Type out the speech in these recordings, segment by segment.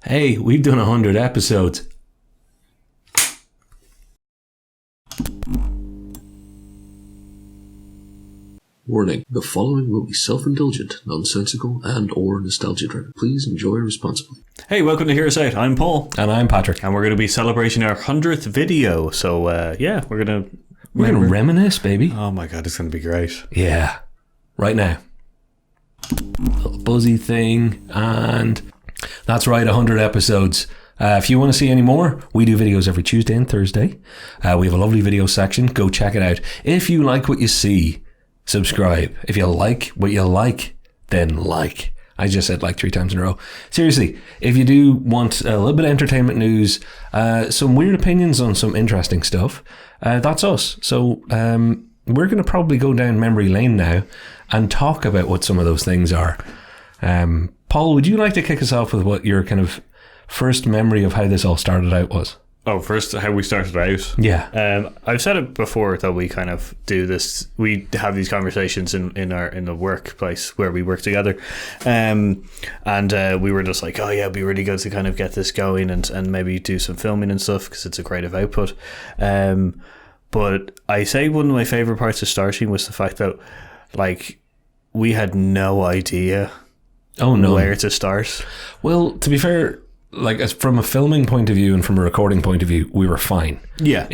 Hey, we've done 100 episodes. Warning, the following will be self-indulgent, nonsensical, and or nostalgia-driven. Please enjoy responsibly. Hey, welcome to Hear Us Out. I'm Paul. And I'm Patrick. And we're going to be celebrating our 100th video. So, we're going to... We're going to reminisce, baby. Oh my God, it's going to be great. Yeah. Right now. Little buzzy thing. And that's right, 100 episodes. If you want to see any more, we do videos every Tuesday and Thursday. We have a lovely video section. Go check it out. If you like what you see, subscribe. If you like what you like, then like. I just said like 3 times in a row. Seriously, if you do want a little bit of entertainment news, some weird opinions on some interesting stuff, that's us. So we're going to probably go down memory lane now and talk about what some of those things are. Paul, would you like to kick us off with what your kind of first memory of how this all started out was? Oh, first, how we started out? Yeah. I've said it before that we kind of do this. We have these conversations in the workplace where we work together. And we were just like, oh yeah, it'd be really good to kind of get this going and maybe do some filming and stuff because it's a creative output. But I say one of my favorite parts of starting was the fact that like we had no idea where to start. Well, to be fair, like as from a filming point of view and from a recording point of view, we were fine. Yeah.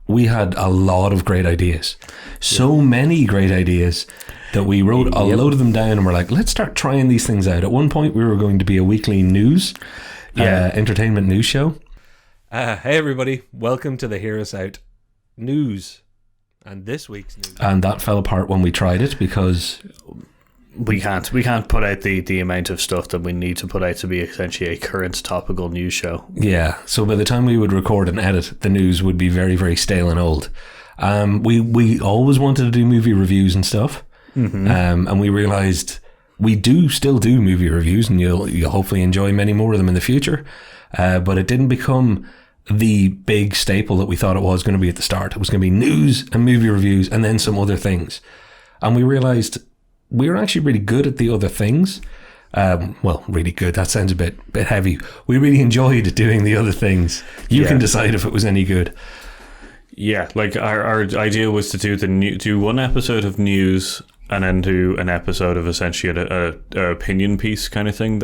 We had a lot of great ideas. So many great ideas that we wrote a load of them down and we're like, let's start trying these things out. At one point we were going to be a weekly news, entertainment news show. Hey everybody, welcome to the Hear Us Out news. And this week's news. And that fell apart when we tried it because we can't put out the amount of stuff that we need to put out to be essentially a current topical news show. Yeah, so by the time we would record and edit, the news would be very, very stale and old. We always wanted to do movie reviews and stuff, and we realised we still do movie reviews, and you'll hopefully enjoy many more of them in the future. But it didn't become the big staple that we thought it was going to be at the start. It was going to be news and movie reviews, and then some other things. And we realised we were actually really good at the other things. Really good. That sounds a bit heavy. We really enjoyed doing the other things. You can decide if it was any good. Yeah, like our idea was to do one episode of news and then do an episode of essentially a opinion piece kind of thing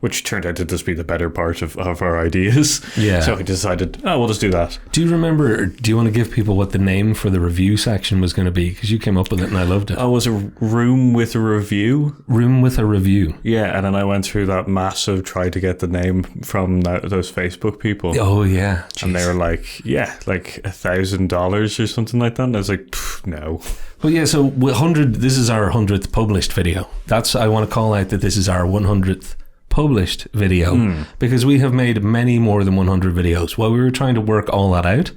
which turned out to just be the better part of our ideas. Yeah. So we decided, we'll just do that. Do you want to give people what the name for the review section was going to be? Because you came up with it and I loved it. Oh, it was a room with a review? Room with a review. Yeah, and then I went through that massive try to get the name from those Facebook people. Oh, yeah. Jeez. And they were like, like $1,000 or something like that. And I was like, no. Well, yeah, so 100, this is our 100th published video. I want to call out that this is our 100th published video because we have made many more than 100 videos. While we were trying to work all that out,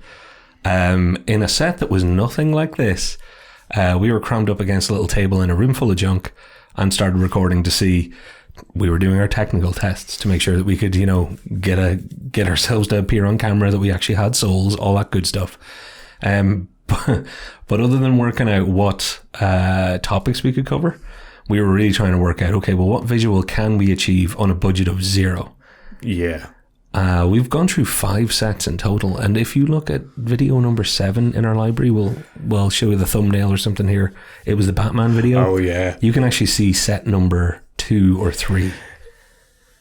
in a set that was nothing like this, we were crammed up against a little table in a room full of junk and started recording to see. We were doing our technical tests to make sure that we could, get ourselves to appear on camera, that we actually had souls, all that good stuff. But other than working out what topics we could cover, we were really trying to work out, what visual can we achieve on a budget of 0? Yeah. We've gone through 5 sets in total, and if you look at video number 7 in our library, we'll show you the thumbnail or something here. It was the Batman video. Oh, yeah. You can actually see set number 2 or 3.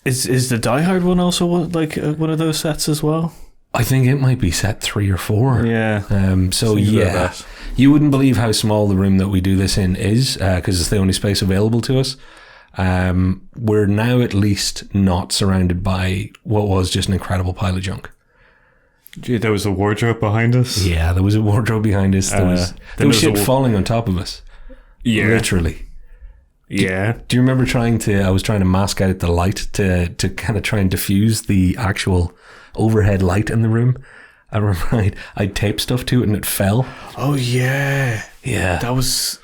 Is the Die Hard one also like one of those sets as well? I think it might be set 3 or 4. Yeah. So yeah, you wouldn't believe how small the room that we do this in is, because it's the only space available to us. We're now at least not surrounded by what was just an incredible pile of junk. Gee, there was a wardrobe behind us. Yeah, there was a wardrobe behind us. There was shit falling on top of us. Yeah. Literally. Yeah. Do you remember I was trying to mask out the light to kind of try and diffuse the actual overhead light in the room? I remember I taped stuff to it and it fell. Oh yeah. Yeah. That was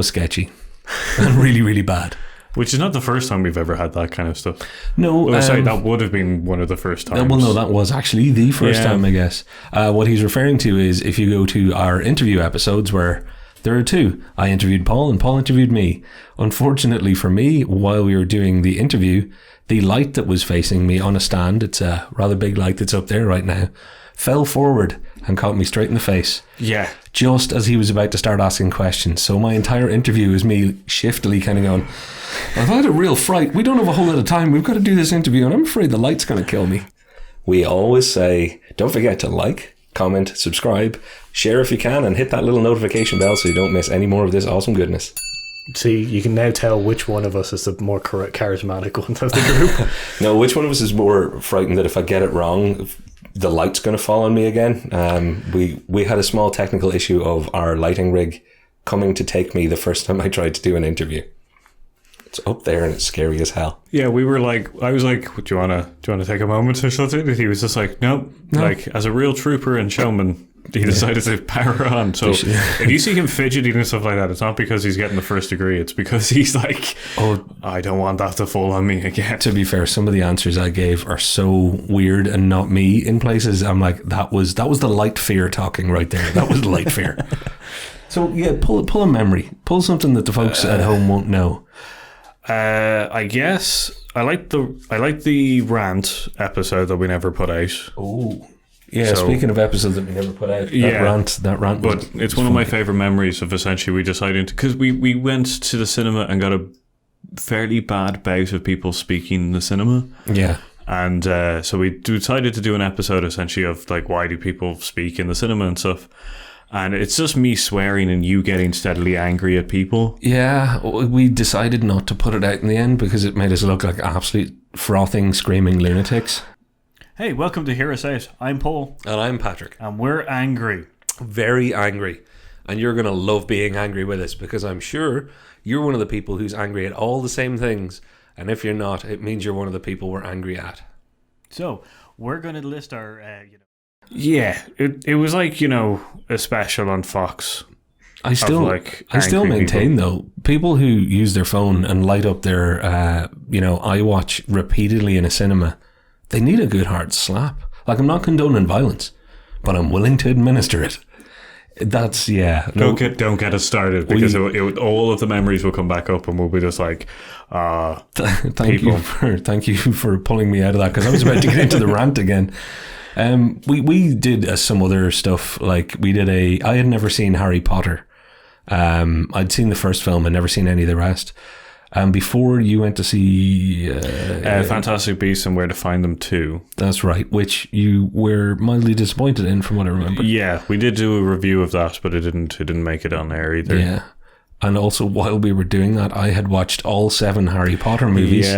sketchy and really, really bad. Which is not the first time we've ever had that kind of stuff. No. Sorry, that would have been one of the first times. Well, no, that was actually the first time, I guess. What he's referring to is if you go to our interview episodes where There are two. I interviewed Paul and Paul interviewed me. Unfortunately for me, while we were doing the interview, the light that was facing me on a stand, it's a rather big light that's up there right now, fell forward and caught me straight in the face. Yeah. Just as he was about to start asking questions. So my entire interview is me shiftily kind of going, I've had a real fright. We don't have a whole lot of time. We've got to do this interview and I'm afraid the light's going to kill me. We always say, don't forget to like, comment, subscribe, share if you can, and hit that little notification bell so you don't miss any more of this awesome goodness. See, you can now tell which one of us is the more charismatic one of the group. No, which one of us is more frightened that if I get it wrong, the light's going to fall on me again? We had a small technical issue of our lighting rig coming to take me the first time I tried to do an interview. It's up there and it's scary as hell. Yeah, we were like, I was like, do you wanna take a moment or something? And he was just like, nope. No. Like, as a real trooper and showman, he decided to power on. So if you see him fidgeting and stuff like that, it's not because he's getting the first degree. It's because he's like, oh, I don't want that to fall on me again. To be fair, some of the answers I gave are so weird and not me in places. I'm like, that was the light fear talking right there. That was light fear. So yeah, pull a memory. Pull something that the folks at home won't know. I guess I like the rant episode that we never put out. Oh. Yeah, so, speaking of episodes that we never put out, that rant but it's one of my favourite memories of essentially we decided to, because we went to the cinema and got a fairly bad bout of people speaking in the cinema. Yeah. And so we decided to do an episode essentially of like, why do people speak in the cinema and stuff. And it's just me swearing and you getting steadily angry at people. Yeah, we decided not to put it out in the end because it made us look like absolute frothing, screaming lunatics. Hey, welcome to Hear Us Out. I'm Paul. And I'm Patrick. And we're angry. Very angry. And you're going to love being angry with us because I'm sure you're one of the people who's angry at all the same things. And if you're not, it means you're one of the people we're angry at. So, we're going to list our... Yeah, it was like, a special on Fox. I still maintain, though, people who use their phone and light up their, iWatch repeatedly in a cinema, they need a good hard slap. Like, I'm not condoning violence, but I'm willing to administer it. That's, yeah. Don't get us started because all of the memories will come back up and we'll be just like, thank you for pulling me out of that because I was about to get into the rant again. We did some other stuff, like I had never seen Harry Potter. I'd seen the first film and never seen any of the rest. Before you went to see Fantastic Beasts and Where to Find Them 2. That's right, which you were mildly disappointed in from what I remember. Yeah, we did do a review of that, but it didn't make it on there either. Yeah. And also while we were doing that, I had watched all 7 Harry Potter movies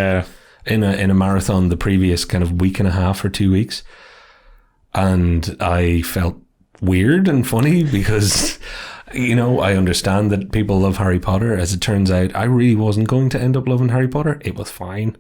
in a marathon the previous kind of week and a half or 2 weeks. And I felt weird and funny because, I understand that people love Harry Potter. As it turns out, I really wasn't going to end up loving Harry Potter. It was fine.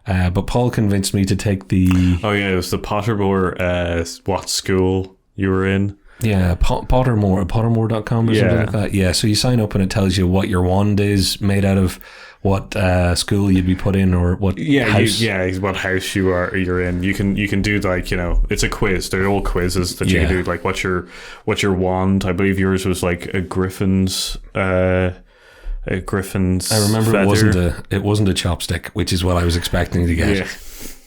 But Paul convinced me to take the... Oh, yeah, it was the Pottermore, what school you were in. Yeah, Pottermore, Pottermore.com or something like that. Yeah, so you sign up and it tells you what your wand is made out of, what school you'd be put in, or what house. What house you're in. You can do like, it's a quiz. They're all quizzes that you can do. Like what's your wand? I believe yours was like a griffin's. I remember feather. It wasn't a chopstick, which is what I was expecting to get.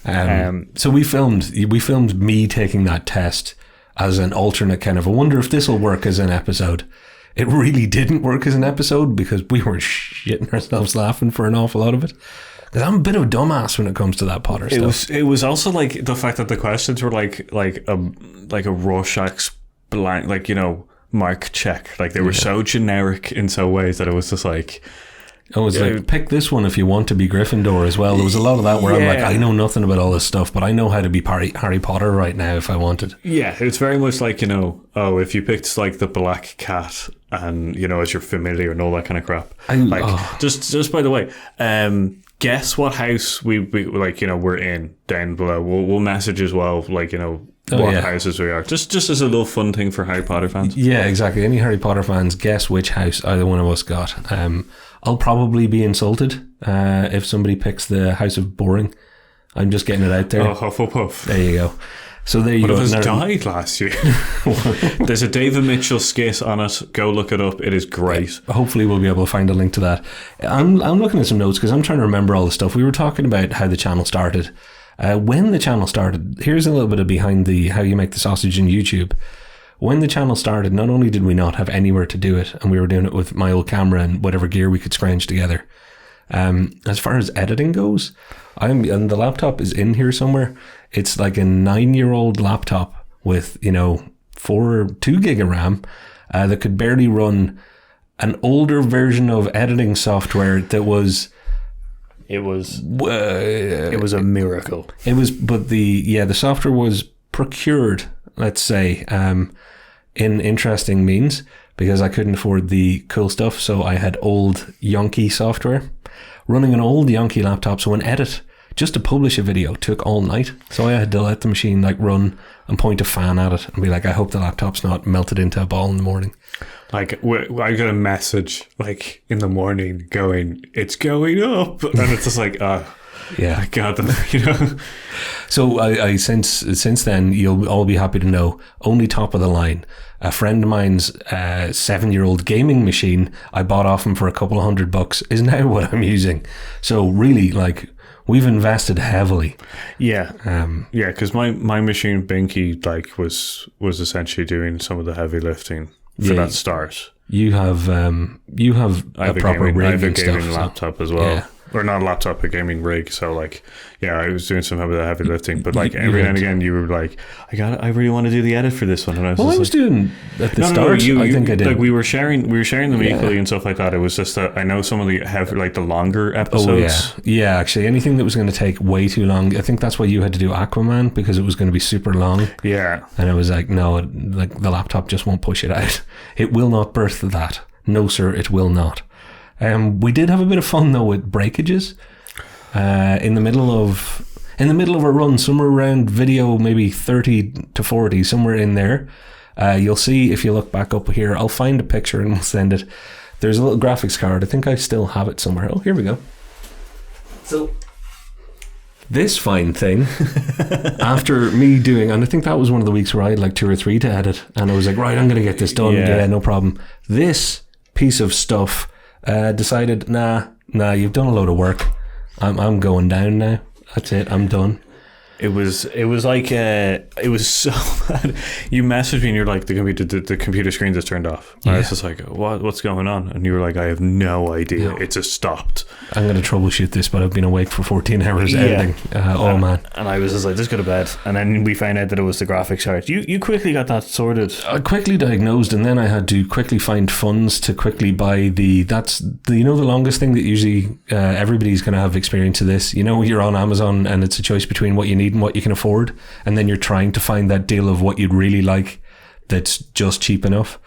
Yeah. So we filmed me taking that test as an alternate kind of, I wonder if this will work as an episode. It really didn't work as an episode because we were shitting ourselves laughing for an awful lot of it. Because I'm a bit of a dumbass when it comes to that Potter stuff. It was also like the fact that the questions were like a Rorschach's blank, mark check. Like they were so generic in so ways that it was just like... I was like, pick this one if you want to be Gryffindor as well. There was a lot of that where I'm like, I know nothing about all this stuff, but I know how to be Harry Potter right now if I wanted. Yeah, it's very much like, if you picked like the black cat and, as your familiar and all that kind of crap. Just by the way, guess what house we're in down below. We'll message as well, what houses we are. Just as a little fun thing for Harry Potter fans. Yeah, exactly. Any Harry Potter fans, guess which house either one of us got. I'll probably be insulted if somebody picks the House of Boring. I'm just getting it out there. Oh, Hufflepuff. There you go. So there you One go. of us Now- died last year. There's a David Mitchell skit on it. Go look it up. It is great. Hopefully we'll be able to find a link to that. I'm looking at some notes because I'm trying to remember all the stuff. We were talking about how the channel started. When the channel started, here's a little bit of behind the how you make the sausage in YouTube. When the channel started, not only did we not have anywhere to do it, and we were doing it with my old camera and whatever gear we could scrounge together. As far as editing goes, and the laptop is in here somewhere. It's like a 9-year-old laptop with 2 gig of RAM that could barely run an older version of editing software that was. It was a miracle. It was, but the software was procured, let's say, in interesting means, because I couldn't afford the cool stuff, so I had old Yonky software running an old Yonky laptop. So an edit, just to publish a video, took all night. So I had to let the machine run and point a fan at it and be like, I hope the laptop's not melted into a ball in the morning. I got a message in the morning going, it's going up, and it's just like, Yeah, I got them, So I since then, you'll all be happy to know, only top of the line. A friend of mine's 7-year-old gaming machine I bought off him for a couple of $100 is now what I'm using. So really, we've invested heavily. Yeah, because my machine Binky was essentially doing some of the heavy lifting for that start. You have a proper rig I have a and gaming stuff. laptop as well. Yeah. Or not a laptop, a gaming rig. So I was doing some of the heavy lifting, but every now and again you were like, I really want to do the edit for this one, and I was doing at the start. I think I did. We were sharing them equally and stuff like that. It was just that I know some of the the longer episodes. Yeah. Actually, anything that was going to take way too long. I think that's why you had to do Aquaman, because it was going to be super long. Yeah, and it was like, no, the laptop just won't push it out. It will not birth that. No, sir, it will not. We did have a bit of fun though with breakages. In the middle of a run, somewhere around video maybe 30 to 40, somewhere in there, you'll see if you look back up here. I'll find a picture and we'll send it. There's a little graphics card. I think I still have it somewhere. Oh, here we go. So this fine thing, after me doing, and I think that was one of the weeks where I had 2 or 3 to edit, and I was like, right, I'm going to get this done. Yeah, no problem. This piece of stuff decided, nah, you've done a load of work. I'm going down now. That's it. I'm done. It was so bad. You messaged me and you're like, the computer screen just turned off. And I was just like, what's going on? And you were like, I have no idea. No. It just stopped. I'm going to troubleshoot this, but I've been awake for 14 hours editing. Man. And I was just like, just go to bed. And then we found out that it was the graphics card. You quickly got that sorted. I quickly diagnosed, and then I had to quickly find funds to quickly buy the longest thing that usually everybody's going to have experience of this. You're on Amazon and it's a choice between what you need and what you can afford, and then you're trying to find that deal of what you'd really like that's just cheap enough.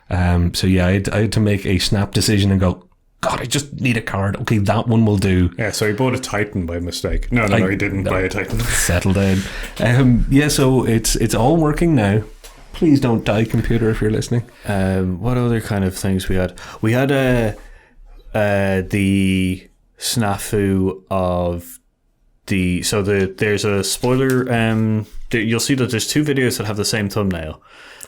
I had to make a snap decision and go, God, I just need a card. Okay, that one will do. Yeah, so he bought a Titan by mistake. No, he didn't buy a Titan. Settle down. So it's all working now. Please don't die, computer, if you're listening. What other kind of things we had? We had the snafu of there's a spoiler. You'll see that there's 2 videos that have the same thumbnail,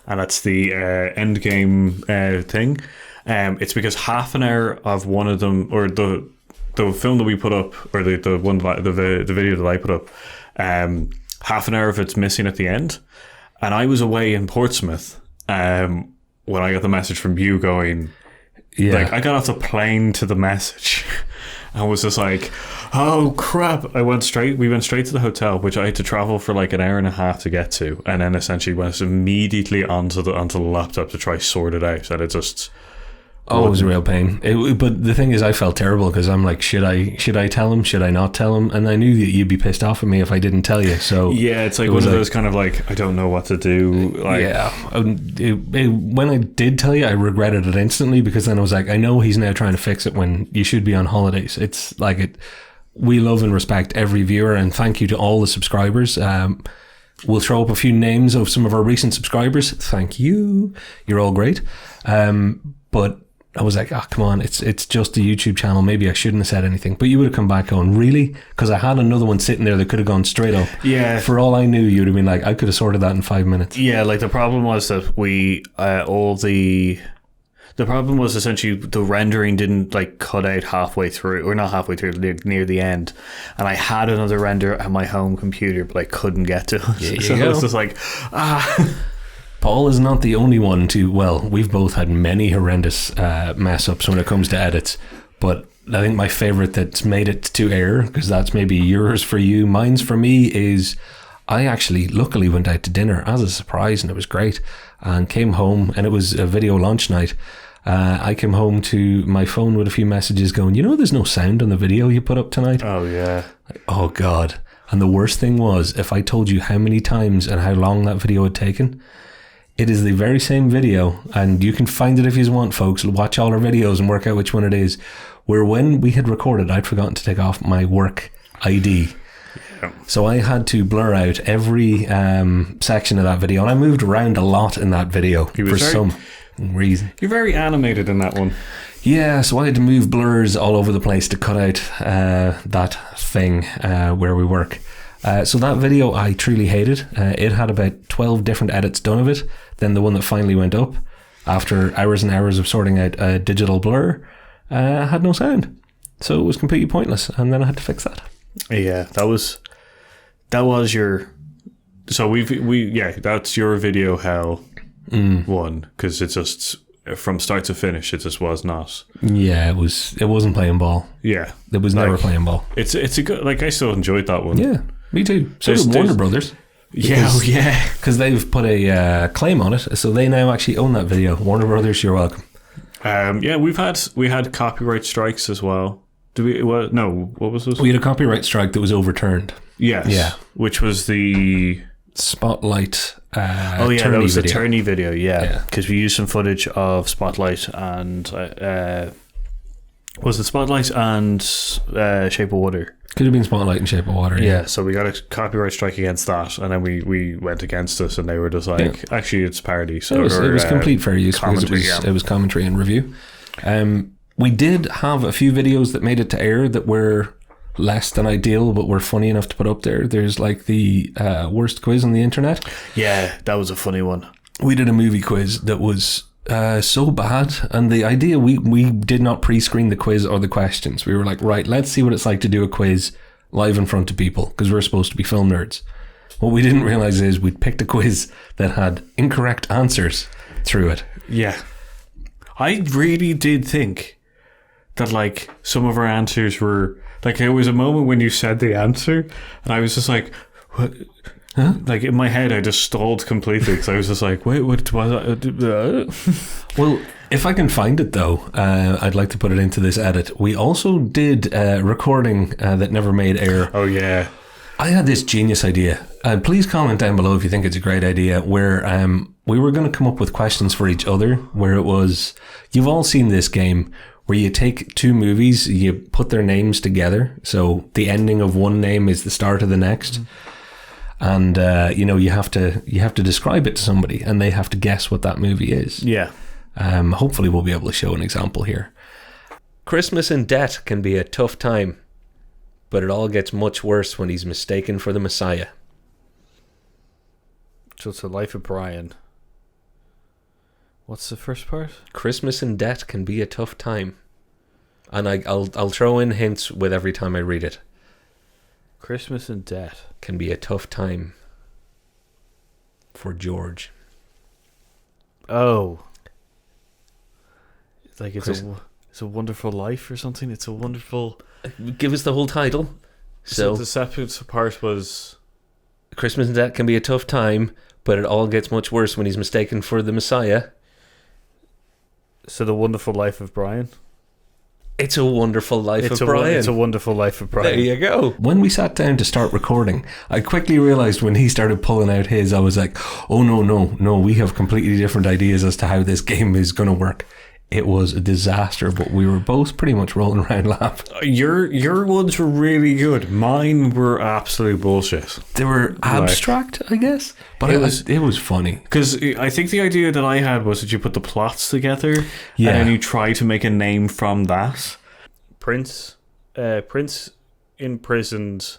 and that's the end game thing. It's because half an hour of one of them, or the film that we put up, or the video that I put up, half an hour of it's missing at the end. And I was away in Portsmouth when I got the message from you going, I got off the plane to the message. I was just like, oh crap. We went straight to the hotel, which I had to travel for an hour and a half to get to, and then essentially went immediately onto the laptop to try sort it out. And it just it was a real pain. But the thing is, I felt terrible because I'm like, should I tell him? Should I not tell him? And I knew that you'd be pissed off at me if I didn't tell you. So yeah, it's one of those kind of I don't know what to do. When I did tell you, I regretted it instantly, because then I was like, I know he's now trying to fix it when you should be on holidays. It's like it. We love and respect every viewer, and thank you to all the subscribers. We'll throw up a few names of some of our recent subscribers. Thank you. You're all great. But I was like, oh, come on, it's just a YouTube channel. Maybe I shouldn't have said anything. But you would have come back going, really? Because I had another one sitting there that could have gone straight up. Yeah. For all I knew, you'd have been like, I could have sorted that in 5 minutes. Yeah, like the problem was that the problem was essentially the rendering didn't like cut out halfway through, or not halfway through, near the end. And I had another render on my home computer, but I couldn't get to it. So it was just like, Paul is not the only one we've both had many horrendous mess ups when it comes to edits, but I think my favorite that's made it to air, because that's maybe yours for you, mine's for me, is I actually luckily went out to dinner as a surprise, and it was great, and came home, and it was a video launch night. I came home to my phone with a few messages going, there's no sound on the video you put up tonight. oh yeah. Oh God. And the worst thing was, if I told you how many times and how long that video had taken, it is the very same video, and you can find it if you want, folks. Watch all our videos and work out which one it is, where when we had recorded, I'd forgotten to take off my work ID. Yeah. So I had to blur out every section of that video, and I moved around a lot in that video for some reason. You're very animated in that one. Yeah, so I had to move blurs all over the place to cut out that thing where we work. So that video I truly hated. It had about 12 different edits done of it. Then the one that finally went up, after hours and hours of sorting out a digital blur, had no sound. So it was completely pointless. And then I had to fix that. Yeah, that was your... So that's your video hell one, because it's just... From start to finish, it just was not. Yeah, it wasn't playing ball. Yeah. It was never playing ball. It's a good... I still enjoyed that one. Yeah. Me too. So did Warner Brothers. Yeah, because they've put a claim on it, so they now actually own that video. Warner Brothers, you're welcome. We had copyright strikes as well. What was this? We had a copyright strike that was overturned. Yes. Yeah. Which was the Spotlight. That was the Turney video. Yeah, because we used some footage of Spotlight and was it Spotlight and Shape of Water. Could have been Spotlight and Shape of Water. Yeah, so we got a copyright strike against that, and then we went against it, and they were just like, actually, it's parody. So it was complete fair use because it was commentary and review. We did have a few videos that made it to air that were less than ideal, but were funny enough to put up there. There's like the worst quiz on the internet. Yeah, that was a funny one. We did a movie quiz that was so bad, and the idea, we did not pre-screen the quiz or the questions. We were like, right, let's see what it's like to do a quiz live in front of people, because we're supposed to be film nerds. What we didn't realize is we'd picked a quiz that had incorrect answers through it. Yeah, I really did think that like some of our answers were like, there was a moment when you said the answer and I was just like, what? Huh? Like in my head, I just stalled completely because I was just like, wait, what was that? Well, if I can find it though, I'd like to put it into this edit. We also did a recording that never made air. Oh yeah. I had this genius idea. Please comment down below if you think it's a great idea, where we were going to come up with questions for each other, where it was, you've all seen this game where you take two movies, you put their names together. So the ending of one name is the start of the next. And, you have to describe it to somebody and they have to guess what that movie is. Yeah. Hopefully we'll be able to show an example here. Christmas in debt can be a tough time, but it all gets much worse when he's mistaken for the Messiah. So it's the life of Brian. What's the first part? Christmas in debt can be a tough time. And I'll throw in hints with every time I read it. Christmas in debt can be a tough time for George. Oh. It's like it's a wonderful life or something. It's a wonderful... Give us the whole title. So the separate part was... Christmas in debt can be a tough time, but it all gets much worse when he's mistaken for the Messiah. So the wonderful life of Brian? It's a wonderful life of Brian. It's a wonderful life of Brian. There you go. When we sat down to start recording, I quickly realised when he started pulling out his, I was like, oh no, we have completely different ideas as to how this game is going to work. It was a disaster, but we were both pretty much rolling around laughing. Your ones were really good. Mine were absolute bullshit. They were abstract, I guess, but it was funny. Because I think the idea that I had was that you put the plots together, Yeah. and then you try to make a name from that. Prince imprisoned,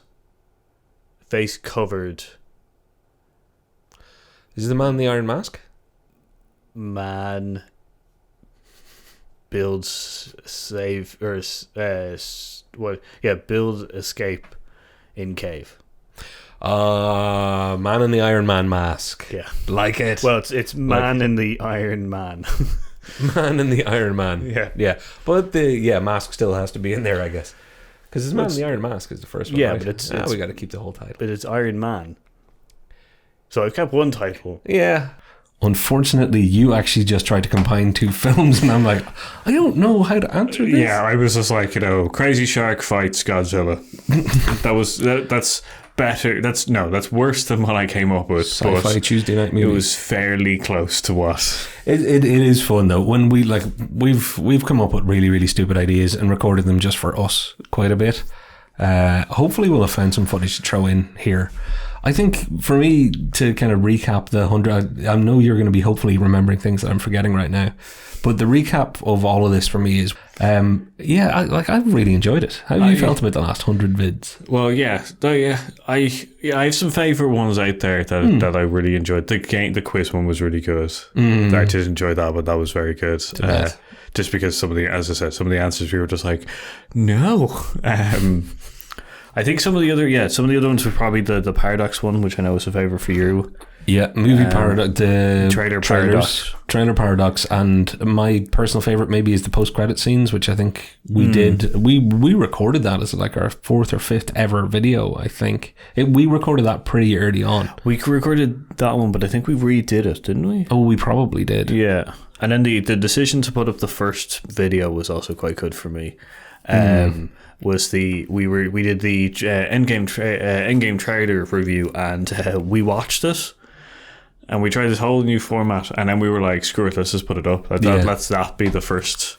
face covered, Is the man in the iron mask? man builds build escape in cave. Man in the Iron Man mask. Yeah. Like it. Well, it's man in the Iron Man. Man in the Iron Man. Yeah. Yeah. But the mask still has to be in there, I guess. Because it's Man in the Iron Mask is the first one. Yeah, right? but it's we got to keep the whole title. But it's Iron Man. So I've kept one title. Yeah. Unfortunately, you actually just tried to combine two films, and I'm like, I don't know how to answer this. Yeah, I was just like, Crazy Shark fights Godzilla. That's better. That's worse than what I came up with. Sci-fi Tuesday night movie. It was fairly close to what. It is fun though. When we've come up with really, really stupid ideas and recorded them just for us quite a bit. Hopefully we'll have found some footage to throw in here. I think for me to kind of recap the 100, I know you're going to be hopefully remembering things that I'm forgetting right now, but the recap of all of this for me is, I've really enjoyed it. How have you felt about the last 100 vids? Well, I have some favorite ones out there that I really enjoyed. The quiz one was really good. I did enjoy that, but that was very good. Just because some of the answers we were just like, no. I think some of the other ones were probably the Paradox one, which I know is a favourite for you. Yeah, movie paradox, the trailer paradox, and my personal favourite maybe is the post-credit scenes, which I think we did. We recorded that as like our 4th or 5th ever video. I think we recorded that pretty early on. We recorded that one, but I think we redid it, didn't we? Oh, we probably did. Yeah, and then the decision to put up the first video was also quite good for me. We did the Endgame trailer review, and we watched it, and we tried this whole new format, and then we were like, screw it, let's just put it up. Let's that be the first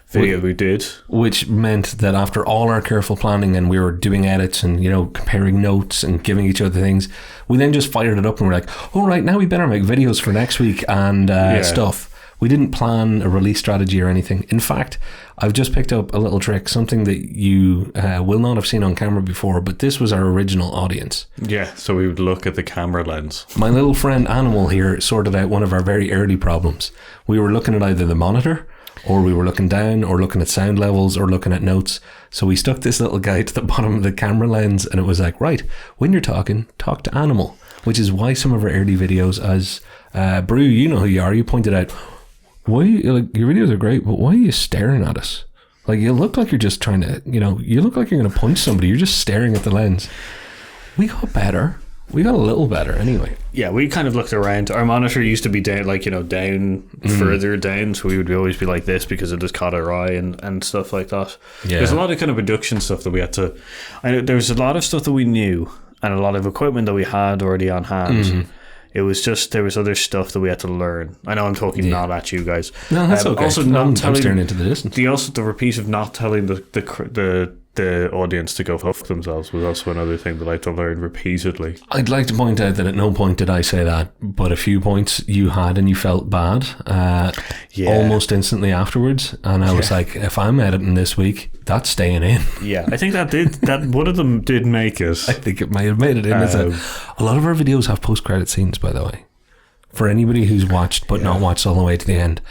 video we did. Which meant that after all our careful planning, and we were doing edits and comparing notes and giving each other things, we then just fired it up and we're like, all right, now we better make videos for next week and stuff. We didn't plan a release strategy or anything. In fact, I've just picked up a little trick, something that you will not have seen on camera before, but this was our original audience. Yeah, so we would look at the camera lens. My little friend Animal here sorted out one of our very early problems. We were looking at either the monitor, or we were looking down, or looking at sound levels, or looking at notes. So we stuck this little guy to the bottom of the camera lens, and it was like, right, when you're talking, talk to Animal, which is why some of our early videos, as Brew, you know who you are, you pointed out, why, your videos are great, but why are you staring at us? Like, you look like you're just trying to, you look like you're going to punch somebody. You're just staring at the lens. We got better. We got a little better anyway. Yeah, we kind of looked around. Our monitor used to be down, further down, so we would always be like this because it just caught our eye and stuff like that. Yeah. There's a lot of kind of production stuff that we had to... there was a lot of stuff that we knew and a lot of equipment that we had already on hand. It was just, there was other stuff that we had to learn. I know I'm talking not at you guys. No, that's okay. Also, I'm staring into the distance. The repeat of not telling the audience to go fuck themselves was also another thing that I had to learn repeatedly. I'd like to point out that at no point did I say that, but a few points you had and you felt bad almost instantly afterwards. And I was like, if I'm editing this week, that's staying in. Yeah, I think that one of them did make it. I think it might have made it in. A lot of our videos have post-credit scenes, by the way. For anybody who's watched but not watched all the way to the end,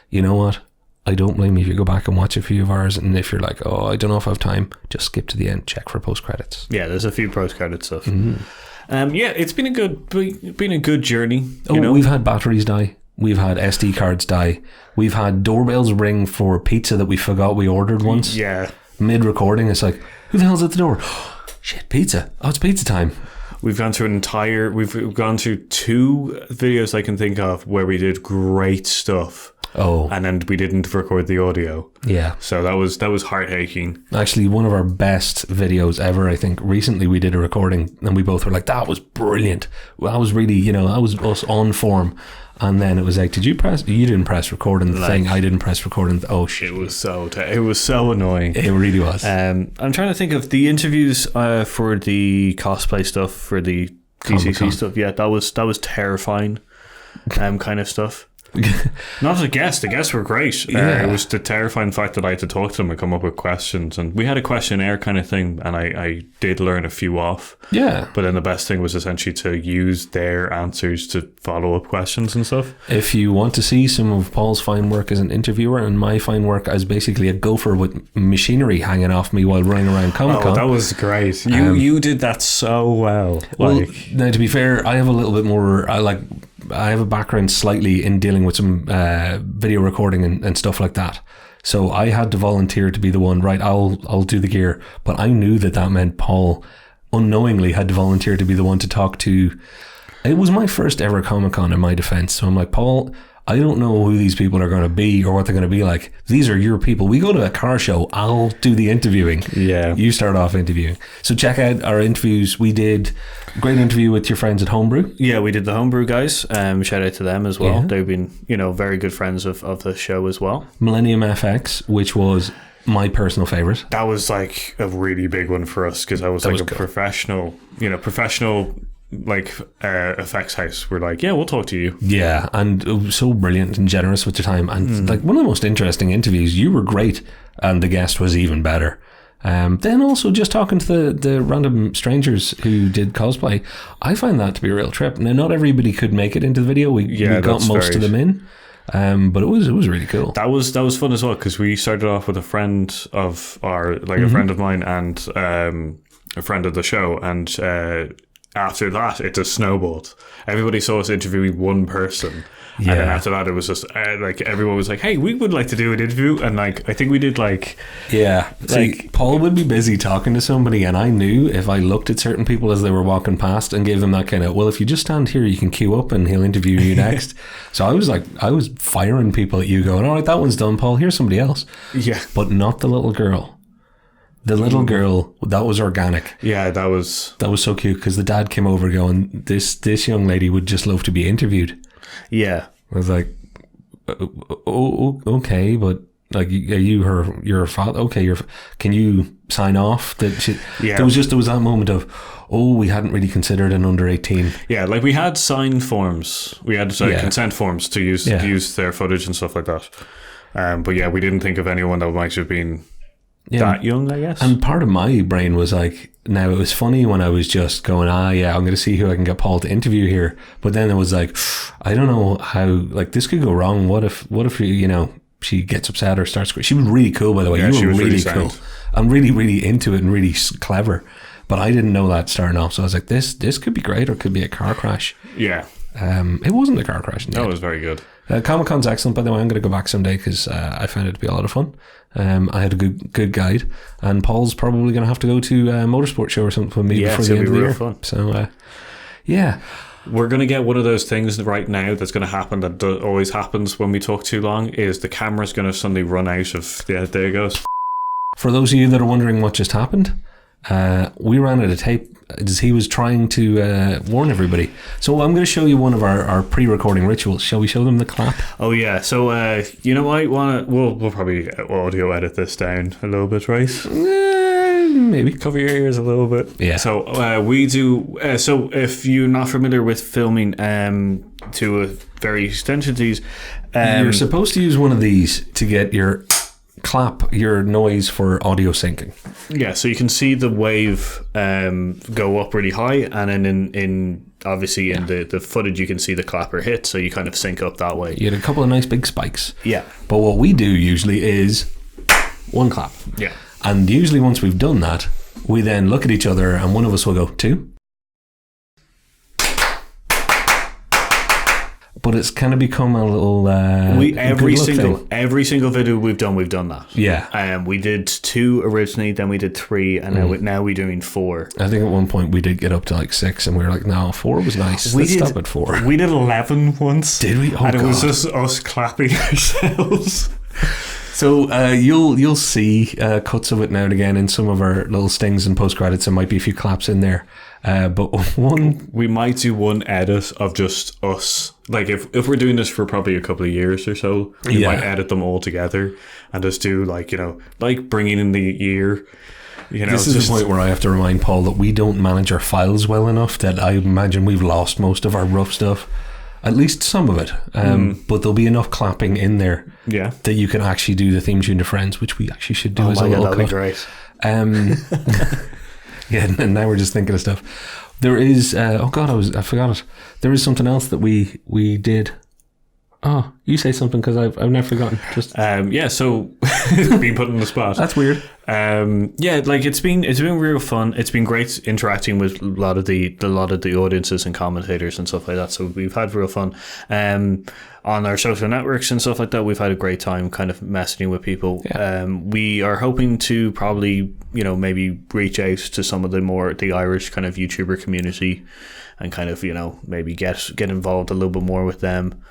you know what? I don't blame you if you go back and watch a few of ours, and if you're like, oh, I don't know if I have time, just skip to the end, check for post-credits. Yeah, there's a few post-credit stuff. It's been a good journey. We've had batteries die. We've had SD cards die. We've had doorbells ring for pizza that we forgot we ordered once. Yeah. Mid-recording, it's like, who the hell's at the door? Shit, pizza. Oh, it's pizza time. We've gone through we've gone through 2 videos I can think of where we did great stuff. Oh. And then we didn't record the audio. Yeah. So that was heart-aching. Actually, one of our best videos ever, I think. Recently we did a recording and we both were like, that was brilliant. That was really, that was us on form. And then it was like, you didn't press record on the thing. I didn't press record on the, oh shit. It was so annoying. It really was. I'm trying to think of the interviews for the cosplay stuff, for the DCC Comic-Con. stuff. Yeah, that was terrifying, kind of stuff. Not as a guest. The guests were great. Yeah. It was the terrifying fact that I had to talk to them and come up with questions. And we had a questionnaire kind of thing, and I did learn a few off. Yeah. But then the best thing was essentially to use their answers to follow up questions and stuff. If you want to see some of Paul's fine work as an interviewer and my fine work as basically a gopher with machinery hanging off me while running around Comic-Con. Oh, that was great. You did that so well. Well, now to be fair, I have a little bit more. I have a background slightly in dealing with some video recording and stuff like that. So I had to volunteer to be the one. Right, I'll do the gear. But I knew that meant Paul unknowingly had to volunteer to be the one to talk to. It was my first ever Comic-Con in my defense. So I'm like, Paul, I don't know who these people are going to be or what they're going to be like. These are your people. We go to a car show. I'll do the interviewing. Yeah. You start off interviewing. So check out our interviews. We did a great interview with your friends at Homebrew. Yeah, we did the Homebrew guys. Shout out to them as well. Yeah. They've been, very good friends of the show as well. Millennium FX, which was my personal favourite. That was like a really big one for us because I was like was a good. professional effects house. We're like, yeah, we'll talk to you. Yeah, and it was so brilliant and generous with your time. And like one of the most interesting interviews. You were great, and the guest was even better. Then also just talking to the random strangers who did cosplay, I find that to be a real trip. Now, not everybody could make it into the video. We got that's most of them in, but it was really cool. That was fun as well because we started off with a friend of our, a friend of mine and a friend of the show, and after that it just snowballed. Everybody saw us interviewing one person. Yeah. And then after that, it was just everyone was like, "Hey, we would like to do an interview," and I think we did Yeah, Paul would be busy talking to somebody, and I knew if I looked at certain people as they were walking past and gave them that kind of, well, if you just stand here, you can queue up and he'll interview you next. So I was firing people at you, going, "All right, that one's done, Paul. Here's somebody else." Yeah, but not the little girl. The little girl, that was organic. Yeah, that was so cute because the dad came over going, "This young lady would just love to be interviewed." Yeah. I was like, oh, okay, but like, are you your father? Okay, can you sign off? Yeah. There was that moment of, oh, we hadn't really considered an under 18. Yeah, we had signed forms. We had consent forms to use their footage and stuff like that. But yeah, we didn't think of anyone that might have been that young, I guess. And part of my brain was like, now it was funny when I was just going, I'm going to see who I can get Paul to interview here. But then it was like, I don't know how, like, this could go wrong. What if she gets upset or starts. She was really cool, by the way. Yeah, you were really cool. sound. I'm really, really into it and really clever. But I didn't know that starting off. So I was like, this could be great, or it could be a car crash. Yeah. It wasn't a car crash. That was very good. Comic-Con's excellent, by the way. I'm going to go back someday because I found it to be a lot of fun. I had a good guide, and Paul's probably going to have to go to a motorsport show or something with me before the end of the year. Fun. So, yeah. We're going to get one of those things right now that's going to happen that always happens when we talk too long, is the camera's going to suddenly run out of... Yeah, there it goes. For those of you that are wondering what just happened, we ran out of tape as he was trying to warn everybody. So I'm going to show you one of our pre-recording rituals. Shall we show them the clap? Oh yeah. So you know, we'll probably audio edit this down a little bit, right? Maybe cover your ears a little bit. Yeah. So we do. So if you're not familiar with filming, to a very extension, these you're supposed to use one of these to get your clap, your noise for audio syncing. Yeah, so you can see the wave go up really high, and then in obviously in the footage you can see the clapper hit, so you kind of sync up that way. You had a couple of nice big spikes. Yeah. But what we do usually is one clap. Yeah. And usually once we've done that, we then look at each other and one of us will go, 2. But it's kind of become a little every single video we've done that. Yeah. We did 2 originally, then we did 3, and now we're doing 4. I think at one point we did get up to like 6, and we were like, no, 4 was nice. Let's stop at 4. We did 11 once. Did we? Oh, and God. It was just us clapping ourselves. So you'll see cuts of it now and again in some of our little stings and post credits. There might be a few claps in there, but one we might do one edit of just us like if we're doing this for probably a couple of years or so, we Yeah. might edit them all together and just do like, you know, like bringing in the year. You know, This is the point where I have to remind Paul that we don't manage our files well enough, that I imagine we've lost most of our rough stuff. At least some of it. But there'll be enough clapping in there yeah. that you can actually do the theme tune to Friends, which we actually should do as a little that'd be cut. great. Yeah, and now we're just thinking of stuff. There is I forgot it. There is something else that we did. Oh, you say something because I've never forgotten. Just Yeah, so being put on the spot. that's weird. Yeah, like it's been real fun. It's been great interacting with a lot of the audiences and commentators and stuff like that. So we've had real fun. On our social networks and stuff like that, we've had a great time kind of messaging with people. Yeah. We are hoping to probably, you know, maybe reach out to some of the Irish kind of YouTuber community and kind of, you know, maybe get involved a little bit more with them.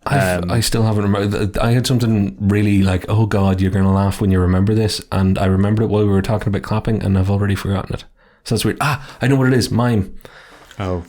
I still haven't remembered. I had something really like, oh God, you're going to laugh when you remember this. And I remembered it while we were talking about clapping and I've already forgotten it. So that's weird. I know what it is. Mime. Oh.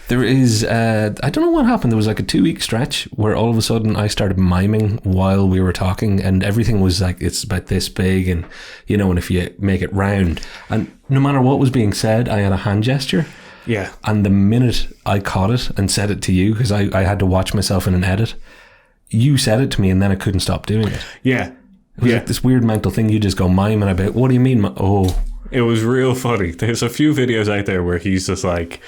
There is, I don't know what happened. There was like a 2-week stretch where all of a sudden I started miming while we were talking and everything was like, it's about this big and, you know, and if you make it round. And no matter what was being said, I had a hand gesture. Yeah. And the minute I caught it and said it to you, because I had to watch myself in an edit, you said it to me and then I couldn't stop doing it. Yeah. It was like this weird mental thing. You just go miming about, what do you mean? Oh. It was real funny. There's a few videos out there where he's just like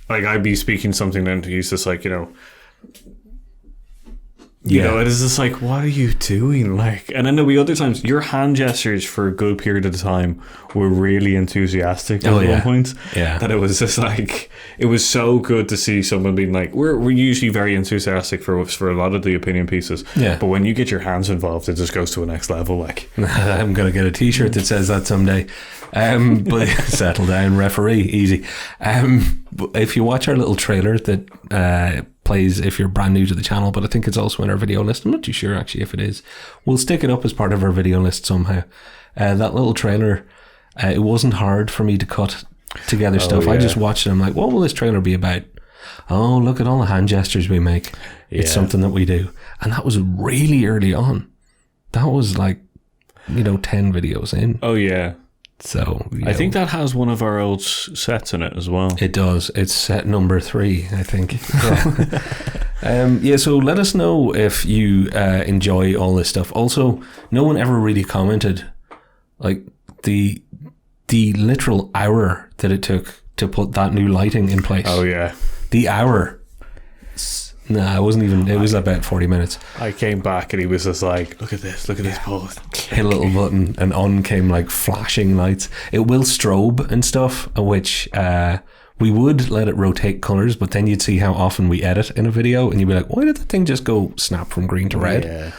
I'd be speaking something and he's just like, you know, you know, it is just like, what are you doing? Like, and then there'll be other times your hand gestures for a good period of time were really enthusiastic at one point. Yeah. That it was just like, it was so good to see someone being like, we're usually very enthusiastic for a lot of the opinion pieces. Yeah. But when you get your hands involved, it just goes to a next level. Like, I'm going to get a t-shirt that says that someday. But settle down, referee, easy. But if you watch our little trailer that plays if you're brand new to the channel, but I think it's also in our video list. I'm not too sure actually if it is. We'll stick it up as part of our video list somehow. That little trailer, it wasn't hard for me to cut together stuff. Yeah. I just watched it and I'm like, what will this trailer be about? Oh, look at all the hand gestures we make. It's something that we do. And that was really early on. That was like, 10 videos in. oh yeah. So I think that has one of our old sets in it as well. it does. It's set number 3, I think. So let us know if you enjoy all this stuff. Also, no one ever really commented like the literal hour that it took to put that new lighting in place. Oh yeah. The hour. Nah, it wasn't even. It was about 40 minutes. I came back and he was just like, look at this Paul. Hit a little button and on came like flashing lights. It will strobe and stuff, which we would let it rotate colors, but then you'd see how often we edit in a video and you'd be like, why did the thing just go snap from green to red? Yeah.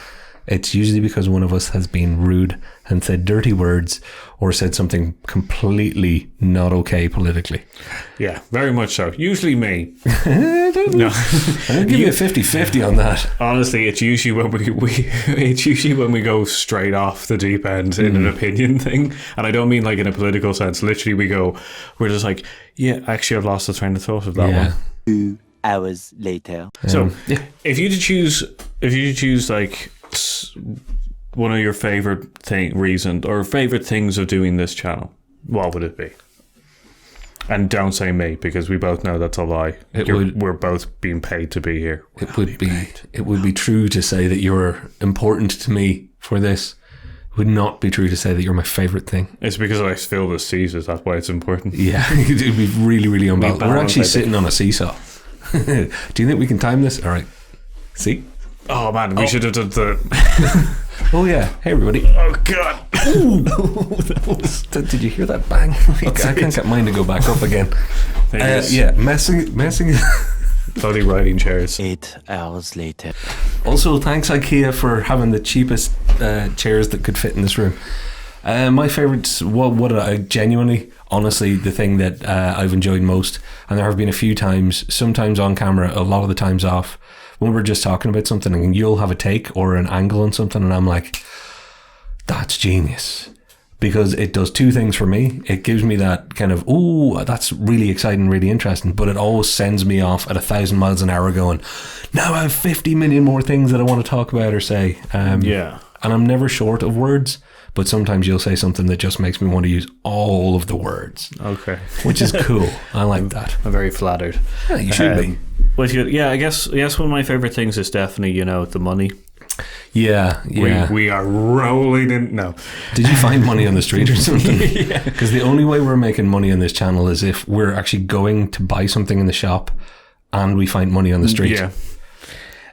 It's usually because one of us has been rude and said dirty words or said something completely not okay politically. Yeah, very much so. Usually me. No. I'm going to give you a 50-50 on that. Honestly, it's usually when we go straight off the deep end in an opinion thing. And I don't mean like in a political sense. Literally we're just like, yeah, actually I've lost the train of thought of that one. 2 hours later. So if you to choose like one of your favorite favorite things of doing this channel, what would it be? And don't say me, because we both know that's a lie. We're both being paid to be here. It would be true to say that you're important to me for this. It would not be true to say that you're my favorite thing. It's because I feel the Caesars. That's why it's important. Yeah, it would be really, really unbalanced. We're actually sitting on a seesaw. Do you think we can time this? All right. See? Oh man, we should have done the. Oh yeah. Hey everybody. Oh god. Did you hear that bang? I can't get mine to go back up again. Messing. Bloody writing chairs. 8 hours later. Also, thanks IKEA for having the cheapest chairs that could fit in this room. My favourites, what I genuinely, honestly, the thing that I've enjoyed most, and there have been a few times, sometimes on camera, a lot of the times off, when we're just talking about something and you'll have a take or an angle on something and I'm like, that's genius. because it does two things for me. It gives me that kind of, ooh, that's really exciting, really interesting, but it always sends me off at 1,000 miles an hour going, now I have 50 million more things that I want to talk about or say. Yeah. And I'm never short of words, but sometimes you'll say something that just makes me want to use all of the words. Okay. Which is cool. I like that. I'm very flattered. Yeah, you should be. But yeah, I guess one of my favorite things is definitely, the money. Yeah. We are rolling in. No. Did you find money on the street or something? Because the only way we're making money on this channel is if we're actually going to buy something in the shop and we find money on the street. Yeah.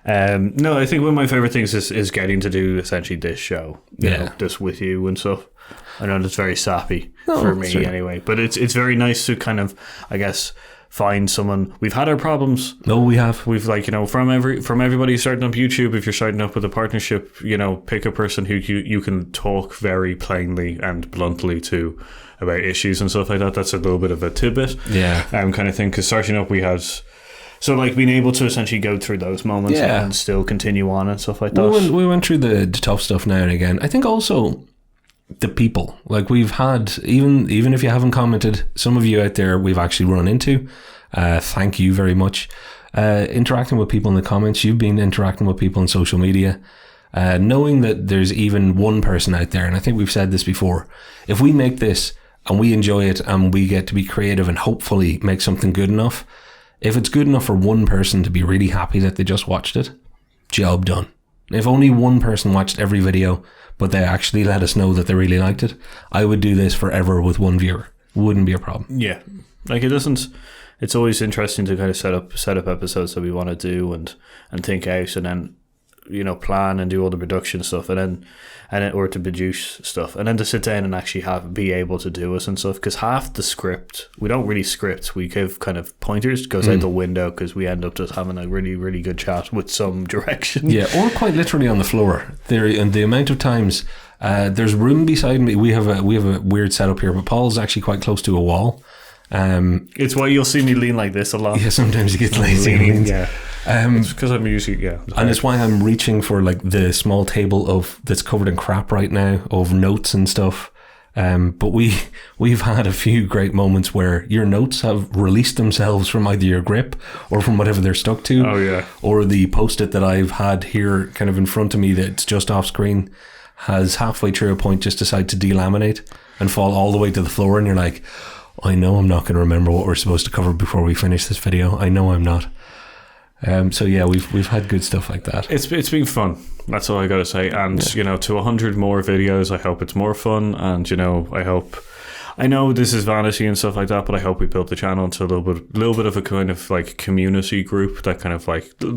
No, I think one of my favorite things is getting to do essentially this show. You know, just with you and stuff. I know that's very sappy for me anyway, but it's very nice to kind of, I guess, find someone. We've had our problems. No, we have. We've from everybody starting up YouTube. If you're starting up with a partnership, pick a person who you can talk very plainly and bluntly to about issues and stuff like that. That's a little bit of a tidbit, kind of thing. Because starting up, we had. So, being able to essentially go through those moments and still continue on and stuff like that. We went through the tough stuff now and again. I think also the people. We've had, even if you haven't commented, some of you out there we've actually run into. Thank you very much. Interacting with people in the comments. You've been interacting with people on social media. Knowing that there's even one person out there, and I think we've said this before, if we make this and we enjoy it and we get to be creative and hopefully make something good enough, if it's good enough for one person to be really happy that they just watched it, job done. If only one person watched every video, but they actually let us know that they really liked it, I would do this forever with one viewer. Wouldn't be a problem. Yeah. It doesn't... It's always interesting to kind of set up episodes that we want to do and think out and then, plan and do all the production stuff and then or to produce stuff and then to sit down and actually be able to do it and stuff, because half the script we don't really script, we give kind of pointers, goes out the window because we end up just having a really, really good chat with some direction. Yeah, or quite literally on the floor there. And the amount of times there's room beside me, we have a weird setup here, but Paul's actually quite close to a wall. It's why you'll see me lean like this a lot. Yeah, sometimes he gets lazy and leans. Yeah. It's because I'm usually and it's why I'm reaching for the small table that's covered in crap right now of notes and stuff. But we've had a few great moments where your notes have released themselves from either your grip or from whatever they're stuck to. Oh yeah. Or the post-it that I've had here kind of in front of me that's just off screen has halfway through a point just decided to delaminate and fall all the way to the floor, and you're like, I know I'm not going to remember what we're supposed to cover before we finish this video. I know I'm not. So yeah, we've had good stuff like that. It's been fun. That's all I got to say. And to 100 more videos, I hope it's more fun. And I know this is vanity and stuff like that, but I hope we built the channel into a little bit of a kind of community group that kind of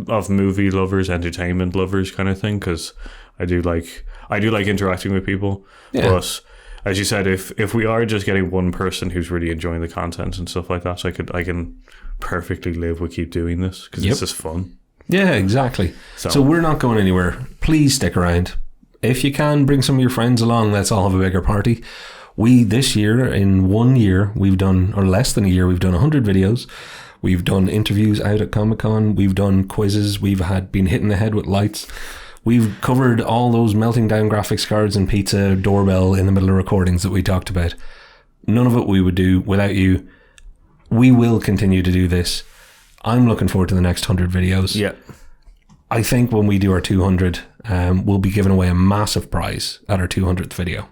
of movie lovers, entertainment lovers kind of thing. Because I do like interacting with people. Yeah. But as you said, if we are just getting one person who's really enjoying the content and stuff like that, I can perfectly live with keep doing this because it's just fun. Yeah, exactly. So we're not going anywhere. Please stick around. If you can, bring some of your friends along. Let's all have a bigger party. This year, in 1 year, we've done, or less than a year, we've done 100 videos. We've done interviews out at Comic-Con. We've done quizzes. We've been hitting the head with lights. We've covered all those melting down graphics cards and pizza doorbell in the middle of recordings that we talked about. None of it we would do without you. We will continue to do this. I'm looking forward to the next 100 videos. Yeah. I think when we do our 200, we'll be giving away a massive prize at our 200th video.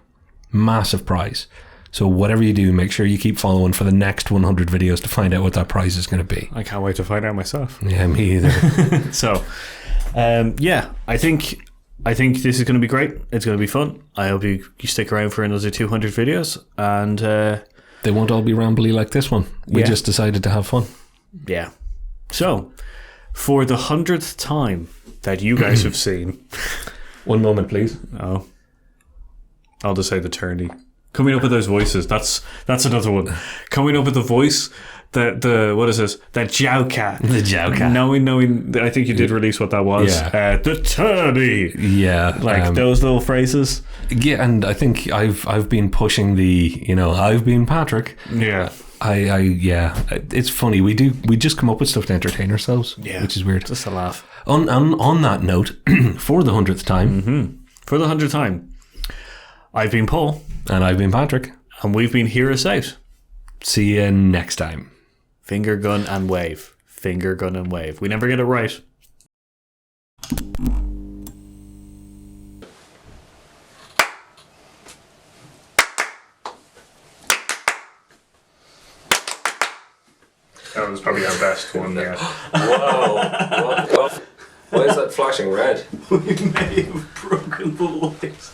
Massive prize. So whatever you do, make sure you keep following for the next 100 videos to find out what that prize is going to be. I can't wait to find out myself. Yeah, me either. So, I think this is going to be great. It's going to be fun. I hope you stick around for another 200 videos, and they won't all be rambly like this one. We just decided to have fun. Yeah. So, for the 100th time that you guys have seen, one moment, please. Oh, I'll just say the tourney. Coming up with those voices. That's another one. Coming up with the voice. What is this? The Joker. The Joker. Knowing. I think you did release what that was. Yeah. The tourney. Yeah. Those little phrases. Yeah, and I think I've been pushing I've been Patrick. Yeah. It's funny. We just come up with stuff to entertain ourselves. Yeah. Which is weird. Just a laugh. On that note, for the 100th time. Mm-hmm. For the 100th time, I've been Paul. And I've been Patrick. And we've been Hear Us Out. See you next time. Finger gun and wave. Finger gun and wave. We never get it right. That was probably our best one yet. Whoa. Why is that flashing red? We may have broken the light.